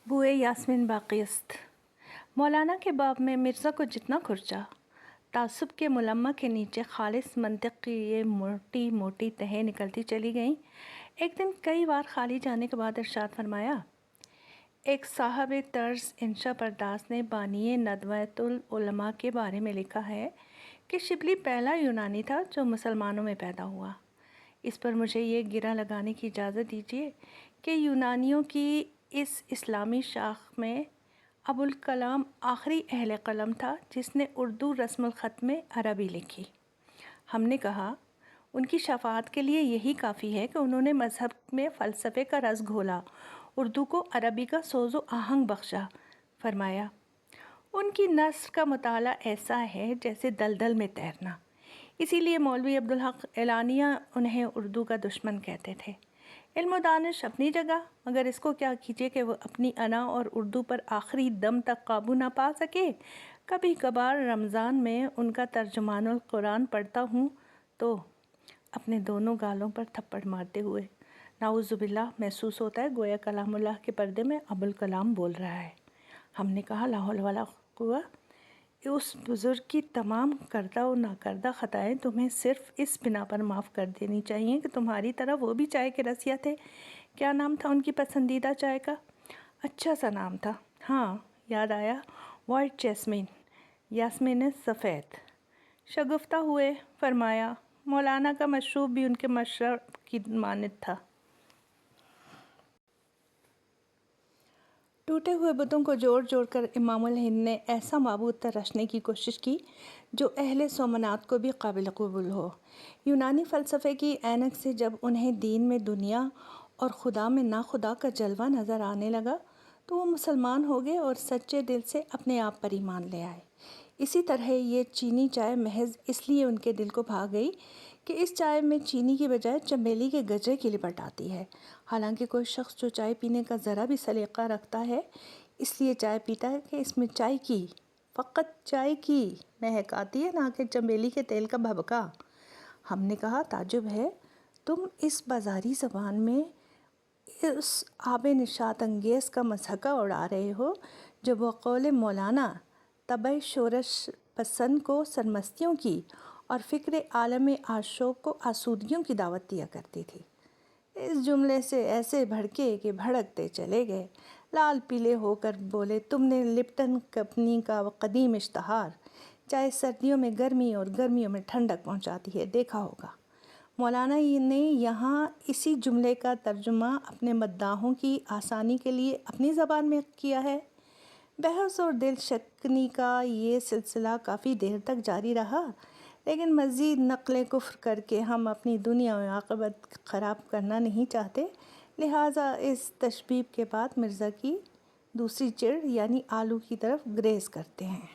بوئے یاسمین باقیست۔ مولانا کے باب میں مرزا کو جتنا کھرچا، تعصب کے ملمہ کے نیچے خالص منطق کی یہ موٹی موٹی تہیں نکلتی چلی گئیں۔ ایک دن کئی بار خالی جانے کے بعد ارشاد فرمایا، ایک صاحب طرز انشا پرداس نے بانی ندوۃ العلماء کے بارے میں لکھا ہے کہ شبلی پہلا یونانی تھا جو مسلمانوں میں پیدا ہوا۔ اس پر مجھے یہ گرہ لگانے کی اجازت دیجیے کہ یونانیوں کی اس اسلامی شاخ میں ابوالکلام آخری اہل قلم تھا جس نے اردو رسم الخط میں عربی لکھی۔ ہم نے کہا، ان کی شفاعت کے لیے یہی کافی ہے کہ انہوں نے مذہب میں فلسفے کا رس گھولا، اردو کو عربی کا سوز و آہنگ بخشا۔ فرمایا، ان کی نثر کا مطالعہ ایسا ہے جیسے دلدل میں تیرنا۔ اسی لیے مولوی عبدالحق اعلانیہ انہیں اردو کا دشمن کہتے تھے۔ علم و دانش اپنی جگہ، مگر اس کو کیا کیجیے کہ وہ اپنی انا اور اردو پر آخری دم تک قابو نہ پا سکے۔ کبھی کبھار رمضان میں ان کا ترجمان القرآن پڑھتا ہوں تو اپنے دونوں گالوں پر تھپڑ مارتے ہوئے نعوذ باللہ محسوس ہوتا ہے گویا کلام اللہ کے پردے میں ابوالکلام بول رہا ہے۔ ہم نے کہا، لا حول ولا قوہ، اس بزرگ کی تمام کردہ و ناکردہ خطائیں تمہیں صرف اس بنا پر معاف کر دینی چاہیے کہ تمہاری طرح وہ بھی چائے کے رسیا تھے۔ کیا نام تھا ان کی پسندیدہ چائے کا؟ اچھا سا نام تھا، ہاں یاد آیا، وائٹ جیسمین، یاسمین سفید۔ شگفتہ ہوئے فرمایا، مولانا کا مشروب بھی ان کے مشرب کی مانند تھا۔ ٹوٹے ہوئے بتوں کو جوڑ جوڑ کر امام الہند نے ایسا معبود تراشنے کی کوشش کی جو اہل سومنات کو بھی قابل قبول ہو۔ یونانی فلسفے کی عینک سے جب انہیں دین میں دنیا اور خدا میں ناخدا کا جلوہ نظر آنے لگا تو وہ مسلمان ہو گئے اور سچے دل سے اپنے آپ پر ایمان لے آئے۔ اسی طرح یہ چینی چائے محض اس لیے ان کے دل کو بھا گئی کہ اس چائے میں چینی کی بجائے چمیلی کے گجرے کی لپٹ آتی ہے۔ حالانکہ کوئی شخص جو چائے پینے کا ذرا بھی سلیقہ رکھتا ہے اس لیے چائے پیتا ہے کہ اس میں چائے کی، فقط چائے کی مہک آتی ہے، نہ کہ چمیلی کے تیل کا بھبکا۔ ہم نے کہا، تعجب ہے، تم اس بازاری زبان میں اس آب نشاط انگیز کا مضحکہ اڑا رہے ہو جو بقول مولانا طبع شورش پسند کو سرمستیوں کی اور فکر عالم آشوب کو آسودگیوں کی دعوت دیا کرتی تھی۔ اس جملے سے ایسے بھڑکے کہ بھڑکتے چلے گئے، لال پیلے ہو کر بولے، تم نے لپٹن کمپنی کا قدیم اشتہار، چائے سردیوں میں گرمی اور گرمیوں میں ٹھنڈک پہنچاتی ہے، دیکھا ہوگا۔ مولانا نے یہاں اسی جملے کا ترجمہ اپنے مداحوں کی آسانی کے لیے اپنی زبان میں کیا ہے۔ بحث اور دل شکنی کا یہ سلسلہ کافی دیر تک جاری رہا، لیکن مزید نقل کفر کر کے ہم اپنی دنیا و عاقبت خراب کرنا نہیں چاہتے، لہٰذا اس تشبیب کے بعد مرزا کی دوسری چڑ یعنی آلو کی طرف گریز کرتے ہیں۔